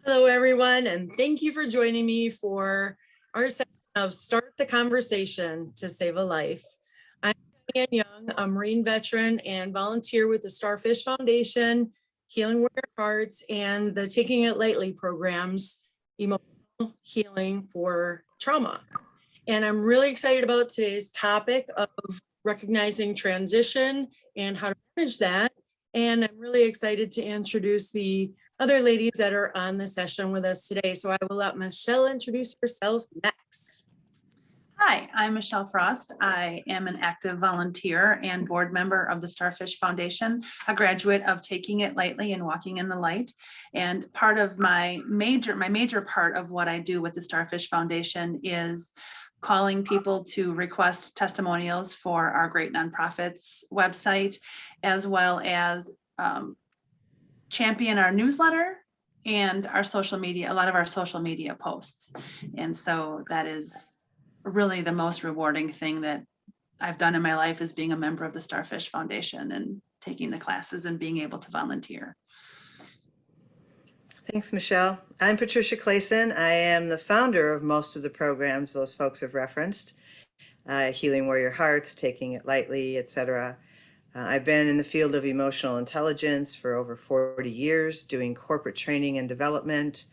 Hello, everyone, and thank you for joining me for our session of Start the Conversation to Save a Life. I'm Diane Young, a Marine veteran and volunteer with the Starfish Foundation, Healing Warrior Hearts, and the Taking It Lightly programs, Emotional Healing for Trauma. And I'm really excited about today's topic of recognizing transition and how to manage that. And I'm really excited to introduce the other ladies that are on the session with us today. So I will let Michelle introduce herself next. Hi, I'm Michelle Frost. I am an active volunteer and board member of the Starfish Foundation, a graduate of Taking It Lightly and Walking in the Light. And part of my major part of what I do with the Starfish Foundation is calling people to request testimonials for our great nonprofits website, as well as champion our newsletter and our social media, a lot of our social media posts. And so that is really the most rewarding thing that I've done in my life, is being a member of the Starfish Foundation and taking the classes and being able to volunteer. Thanks, Michelle. I'm Patricia Clason. I am the founder of most of the programs those folks have referenced, Healing Warrior Hearts, Taking It Lightly, etc. I've been in the field of emotional intelligence for over 40 years, doing corporate training and development,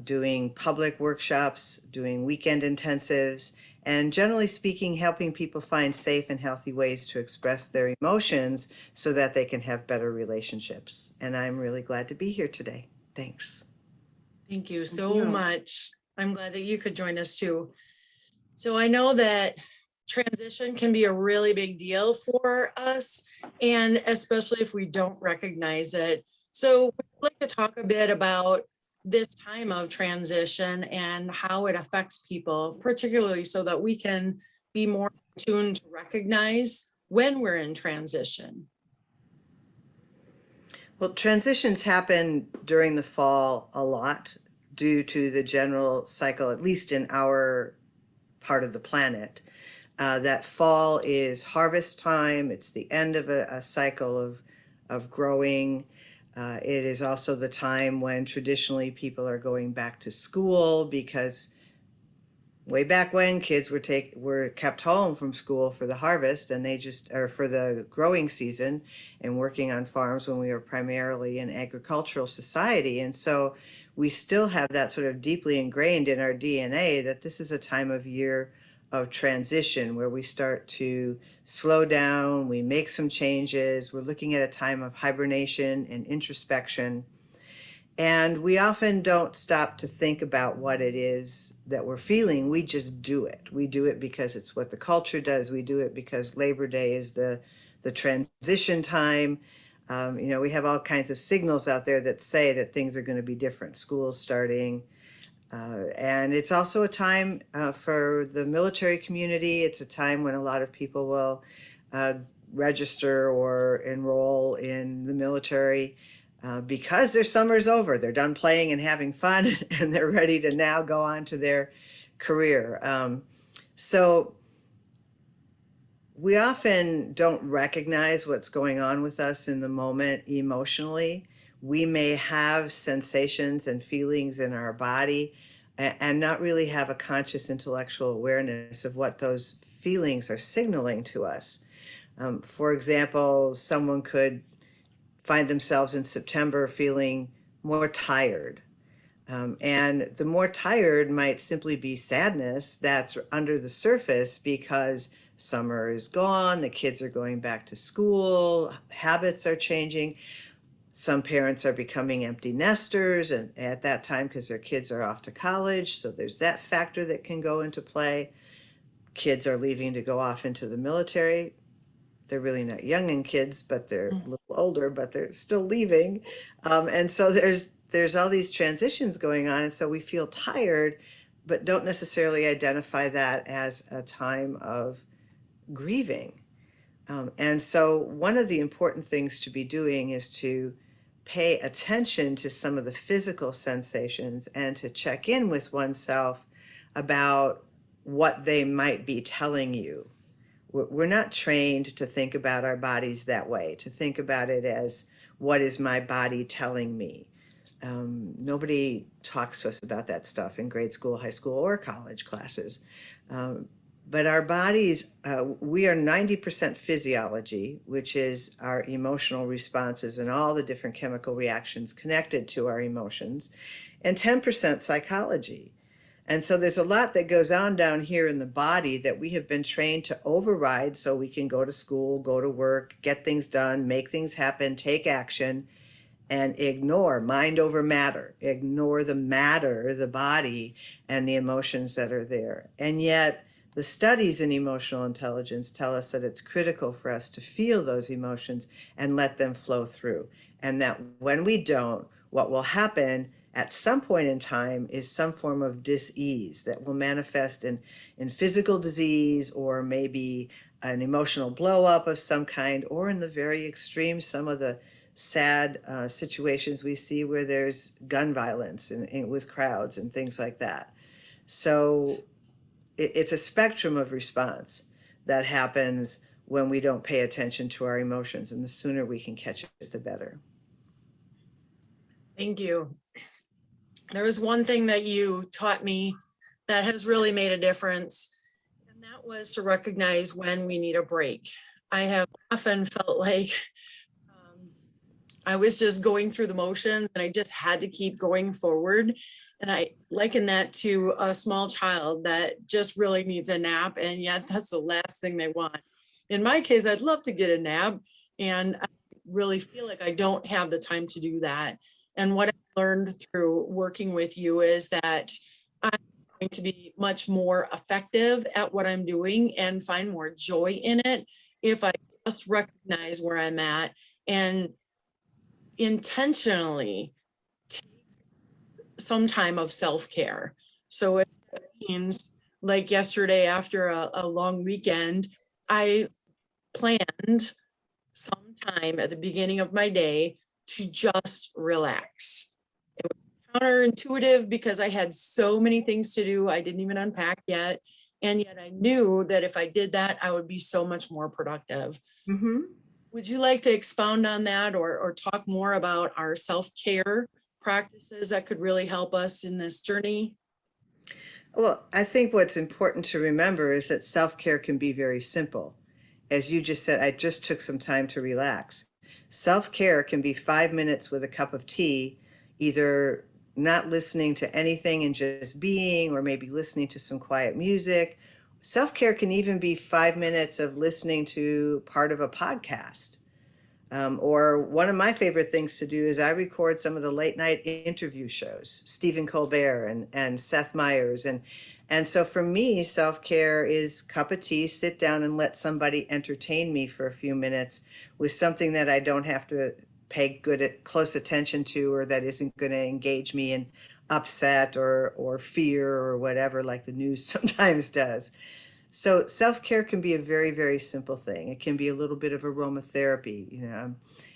doing public workshops, doing weekend intensives, and generally speaking, helping people find safe and healthy ways to express their emotions so that they can have better relationships. And I'm really glad to be here today. Thanks. Thank you so much. I'm glad that you could join us too. So I know that transition can be a really big deal for us, and especially if we don't recognize it. So we'd like to talk a bit about this time of transition and how it affects people, particularly so that we can be more tuned to recognize when we're in transition. Well, transitions happen during the fall a lot due to the general cycle, at least in our part of the planet. That fall is harvest time. It's the end of a cycle of growing. It is also the time when traditionally people are going back to school, because way back when kids were kept home from school for the harvest, and for the growing season, and working on farms when we were primarily an agricultural society. And so we still have that sort of deeply ingrained in our DNA that this is a time of year of transition where we start to slow down, we make some changes, we're looking at a time of hibernation and introspection. And we often don't stop to think about what it is that we're feeling. We just do it. We do it because it's what the culture does. We do it because Labor Day is the transition time. We have all kinds of signals out there that say that things are going to be different. School's starting. And it's also a time for the military community. It's a time when a lot of people will register or enroll in the military because their summer's over. They're done playing and having fun, and they're ready to now go on to their career. So we often don't recognize what's going on with us in the moment emotionally. We may have sensations and feelings in our body and not really have a conscious intellectual awareness of what those feelings are signaling to us. For example, someone could find themselves in September feeling more tired. And the more tired might simply be sadness that's under the surface because summer is gone, the kids are going back to school, habits are changing. Some parents are becoming empty nesters and at that time because their kids are off to college, so there's that factor that can go into play. Kids are leaving to go off into the military. They're really not young kids, but they're a little older, but they're still leaving. And so there's all these transitions going on, and so we feel tired, but don't necessarily identify that as a time of grieving. And so one of the important things to be doing is to pay attention to some of the physical sensations and to check in with oneself about what they might be telling you. We're not trained to think about our bodies that way, to think about it as, what is my body telling me? Nobody talks to us about that stuff in grade school, high school, or college classes. But our bodies, we are 90% physiology, which is our emotional responses and all the different chemical reactions connected to our emotions, and 10% psychology. And so there's a lot that goes on down here in the body that we have been trained to override so we can go to school, go to work, get things done, make things happen, take action, and ignore mind over matter, ignore the matter, the body, and the emotions that are there. And yet, the studies in emotional intelligence tell us that it's critical for us to feel those emotions and let them flow through. And that when we don't, what will happen at some point in time is some form of dis-ease that will manifest in physical disease, or maybe an emotional blow up of some kind, or in the very extreme, some of the sad situations we see where there's gun violence with crowds and things like that. So it's a spectrum of response that happens when we don't pay attention to our emotions, and the sooner we can catch it, the better. Thank you. There was one thing that you taught me that has really made a difference, and that was to recognize when we need a break. I have often felt like I was just going through the motions and I just had to keep going forward. And I liken that to a small child that just really needs a nap, and yet that's the last thing they want. In my case, I'd love to get a nap, and I really feel like I don't have the time to do that. And what I learned through working with you is that I'm going to be much more effective at what I'm doing and find more joy in it if I just recognize where I'm at and intentionally take some time of self-care. So it means, like yesterday after a long weekend, I planned some time at the beginning of my day to just relax. It was counterintuitive because I had so many things to do. I didn't even unpack yet. And yet I knew that if I did that, I would be so much more productive. Mm-hmm. Would you like to expound on that, or talk more about our self-care practices that could really help us in this journey? Well, I think what's important to remember is that self-care can be very simple. As you just said, I just took some time to relax. Self-care can be 5 minutes with a cup of tea, either not listening to anything and just being, or maybe listening to some quiet music. Self-care can even be 5 minutes of listening to part of a podcast. Or one of my favorite things to do is I record some of the late night interview shows, Stephen Colbert and Seth Meyers. And so for me, self-care is cup of tea, sit down and let somebody entertain me for a few minutes with something that I don't have to pay close attention to, or that isn't going to engage me in upset or fear or whatever, like the news sometimes does. So self-care can be a very, very simple thing. It can be a little bit of aromatherapy,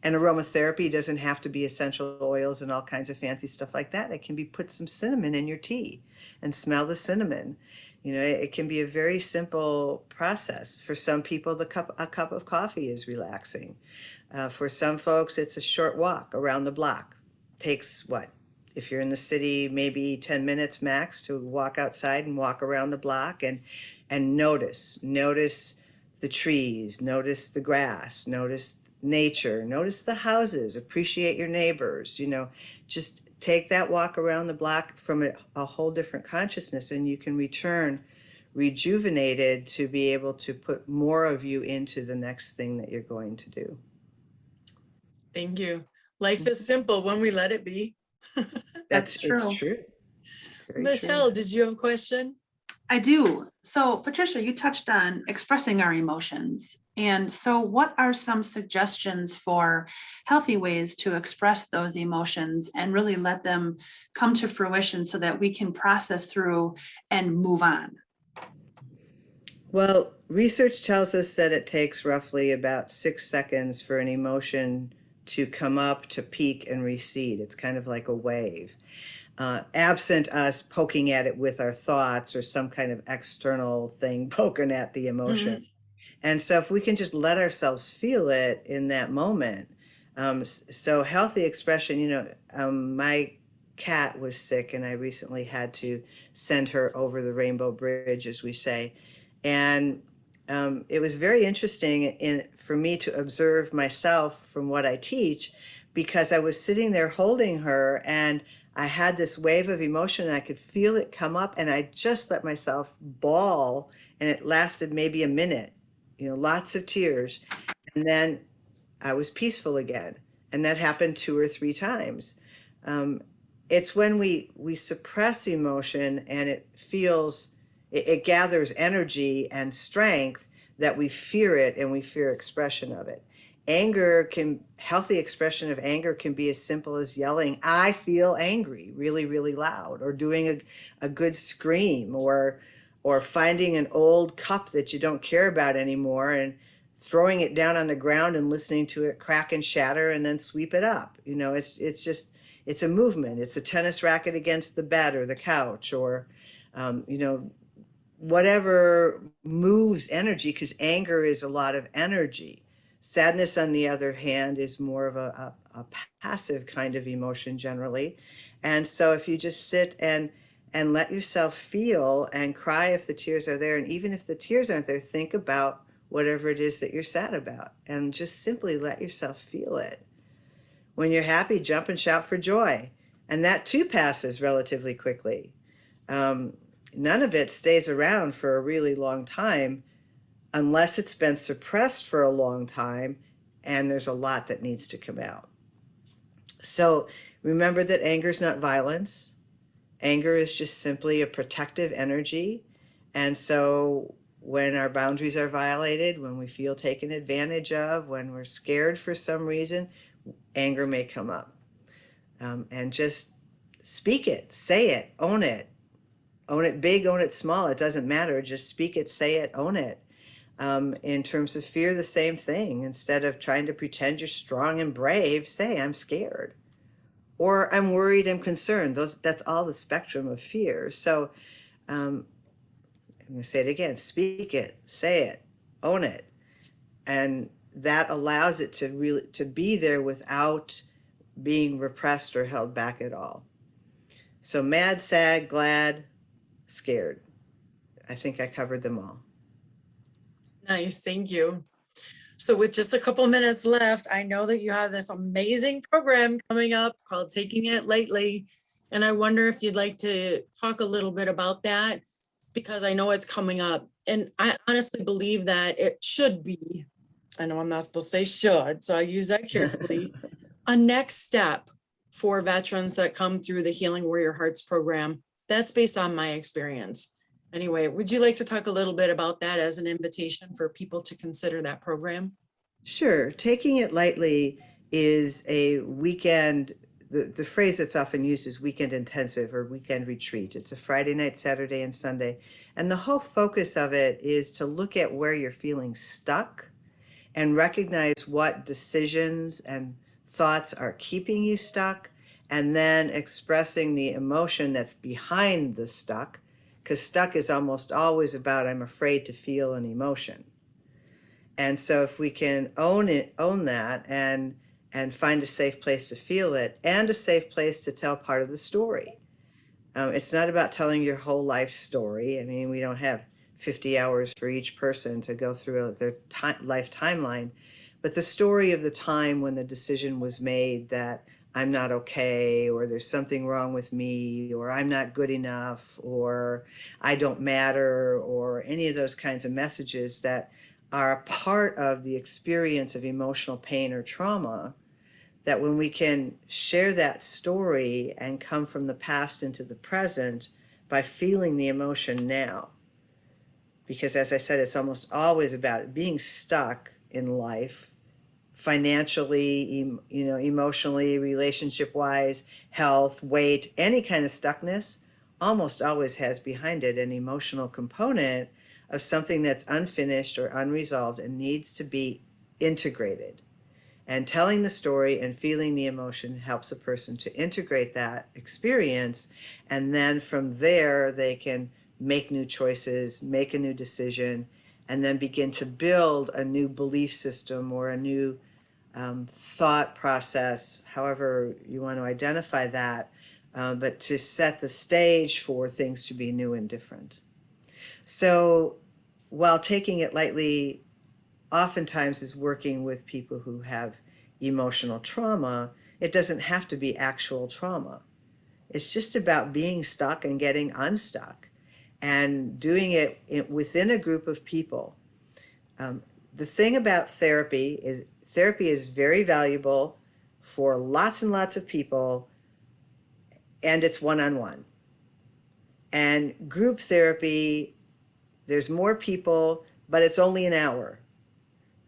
and aromatherapy doesn't have to be essential oils and all kinds of fancy stuff like that. It can be put some cinnamon in your tea and smell the cinnamon. It can be a very simple process. For some people, a cup of coffee is relaxing. For some folks, it's a short walk around the block. Takes what? If you're in the city, maybe 10 minutes max to walk outside and walk around the block and notice the trees, notice the grass, notice nature, notice the houses, appreciate your neighbors. Just take that walk around the block from a whole different consciousness, and you can return rejuvenated to be able to put more of you into the next thing that you're going to do. Thank you. Life is simple when we let it be. That's true. It's true. Very Michelle, true. did you have a question? I do. So, Patricia, you touched on expressing our emotions. And so, what are some suggestions for healthy ways to express those emotions and really let them come to fruition so that we can process through and move on? Well, research tells us that it takes roughly about 6 seconds for an emotion to come up, to peak, and recede. It's kind of like a wave. Absent us poking at it with our thoughts or some kind of external thing poking at the emotion. Mhm. And so if we can just let ourselves feel it in that moment, So healthy expression, my cat was sick and I recently had to send her over the Rainbow Bridge, as we say. And it was very interesting for me to observe myself from what I teach, because I was sitting there holding her and I had this wave of emotion and I could feel it come up and I just let myself bawl, and it lasted maybe a minute, lots of tears. And then I was peaceful again. And that happened 2 or 3 times. Um, it's when we suppress emotion and it gathers energy and strength, that we fear it and we fear expression of it. Healthy expression of anger can be as simple as yelling, "I feel angry," really, really loud, or doing a good scream, or finding an old cup that you don't care about anymore and throwing it down on the ground and listening to it crack and shatter and then sweep it up. It's a movement. It's a tennis racket against the bed or the couch, or whatever moves energy, because anger is a lot of energy. Sadness, on the other hand, is more of a passive kind of emotion generally. And so if you just sit and let yourself feel and cry if the tears are there, and even if the tears aren't there, think about whatever it is that you're sad about and just simply let yourself feel it. When you're happy, jump and shout for joy. And that too passes relatively quickly. Um, None of it stays around for a really long time unless it's been suppressed for a long time and there's a lot that needs to come out. So remember that anger is not violence. Anger is just simply a protective energy. And so when our boundaries are violated, when we feel taken advantage of, when we're scared for some reason, anger may come up. And just speak it, say it, own it. Own it big, own it small, it doesn't matter. Just speak it, say it, own it. In terms of fear, the same thing. Instead of trying to pretend you're strong and brave, say, "I'm scared," or "I'm worried, I'm concerned." That's all the spectrum of fear. So I'm going to say it again: speak it, say it, own it, and that allows it to be there without being repressed or held back at all. So mad, sad, glad, scared. I think I covered them all. Nice, thank you. So with just a couple minutes left, I know that you have this amazing program coming up called Taking It Lightly. And I wonder if you'd like to talk a little bit about that, because I know it's coming up. And I honestly believe that it should be, I know I'm not supposed to say should, so I use that carefully, a next step for veterans that come through the Healing Warrior Hearts program. That's based on my experience. Anyway, would you like to talk a little bit about that as an invitation for people to consider that program? Sure. Taking it lightly is a weekend, the phrase that's often used is weekend intensive or weekend retreat. It's a Friday night, Saturday, and Sunday. And the whole focus of it is to look at where you're feeling stuck and recognize what decisions and thoughts are keeping you stuck, and then expressing the emotion that's behind the stuck, because stuck is almost always about "I'm afraid to feel an emotion." And so if we can own that and find a safe place to feel it and a safe place to tell part of the story. It's not about telling your whole life story. I mean, we don't have 50 hours for each person to go through their life timeline, but the story of the time when the decision was made that "I'm not okay," or "there's something wrong with me," or "I'm not good enough," or "I don't matter," or any of those kinds of messages that are a part of the experience of emotional pain or trauma, that when we can share that story and come from the past into the present by feeling the emotion now. Because as I said, it's almost always about being stuck in life, financially, emotionally, relationship wise, health, weight, any kind of stuckness almost always has behind it an emotional component of something that's unfinished or unresolved and needs to be integrated. And telling the story and feeling the emotion helps a person to integrate that experience. And then from there, they can make new choices, make a new decision, and then begin to build a new belief system or a new thought process, however you want to identify that, but to set the stage for things to be new and different. So while taking it lightly oftentimes is working with people who have emotional trauma, it doesn't have to be actual trauma. It's just about being stuck and getting unstuck and doing it within a group of people. The thing about therapy is very valuable for lots and lots of people, and it's one-on-one. And group therapy, there's more people, but it's only an hour.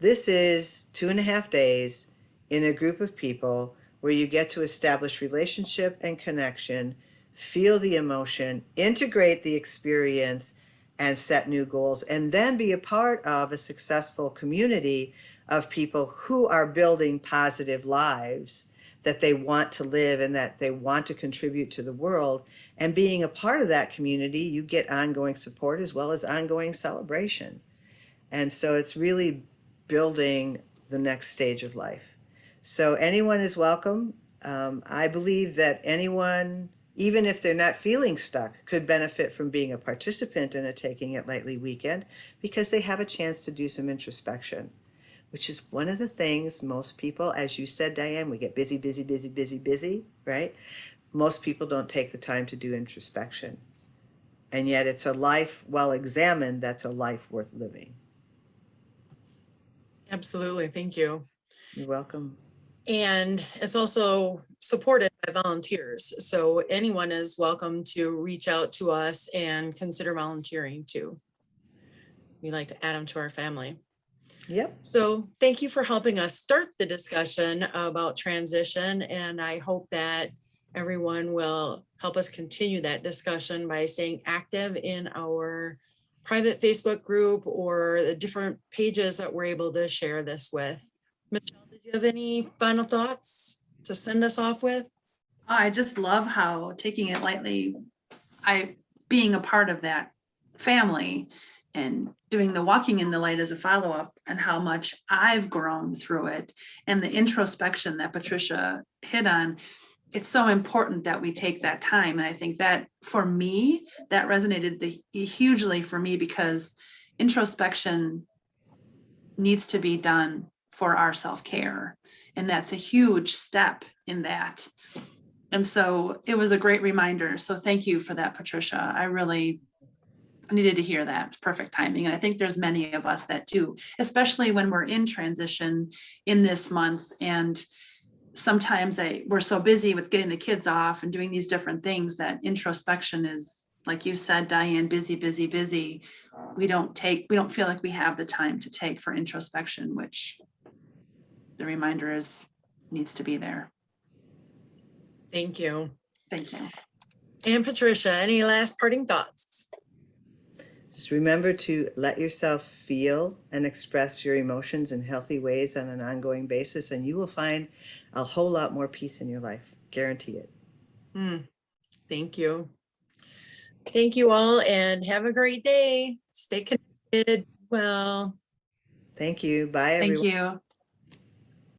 This is 2.5 days in a group of people where you get to establish relationship and connection, feel the emotion, integrate the experience, and set new goals, and then be a part of a successful community of people who are building positive lives that they want to live and that they want to contribute to the world. And being a part of that community, you get ongoing support as well as ongoing celebration. And so it's really building the next stage of life. So anyone is welcome. I believe that anyone, even if they're not feeling stuck, could benefit from being a participant in a Taking It Lightly weekend because they have a chance to do some introspection, which is one of the things most people, as you said, Diane, we get busy, busy, busy, busy, busy, right? Most people don't take the time to do introspection. And yet it's a life well examined, that's a life worth living. Absolutely. Thank you. You're welcome. And it's also supported by volunteers. So anyone is welcome to reach out to us and consider volunteering too. We like to add them to our family. Yep. So thank you for helping us start the discussion about transition. And I hope that everyone will help us continue that discussion by staying active in our private Facebook group or the different pages that we're able to share this with. Michelle, did you have any final thoughts to send us off with? I just love how Taking It Lightly, being a part of that family and doing the Walking in the Light as a follow-up, and how much I've grown through it, and the introspection that Patricia hit on. It's so important that we take that time. And I think that for me, that resonated hugely for me, because introspection needs to be done for our self-care. And that's a huge step in that. And so it was a great reminder. So thank you for that, Patricia. I needed to hear that. Perfect timing. And I think there's many of us that do, especially when we're in transition in this month. And sometimes we're so busy with getting the kids off and doing these different things that introspection is, like you said, Diane, busy, busy, busy. We don't feel like we have the time to take for introspection, which the reminder needs to be there. Thank you. Thank you. And Patricia, any last parting thoughts? Just remember to let yourself feel and express your emotions in healthy ways on an ongoing basis, and you will find a whole lot more peace in your life. Guarantee it. Thank you. Thank you all, and have a great day. Stay connected. Well. Thank you. Bye, everyone. Thank you.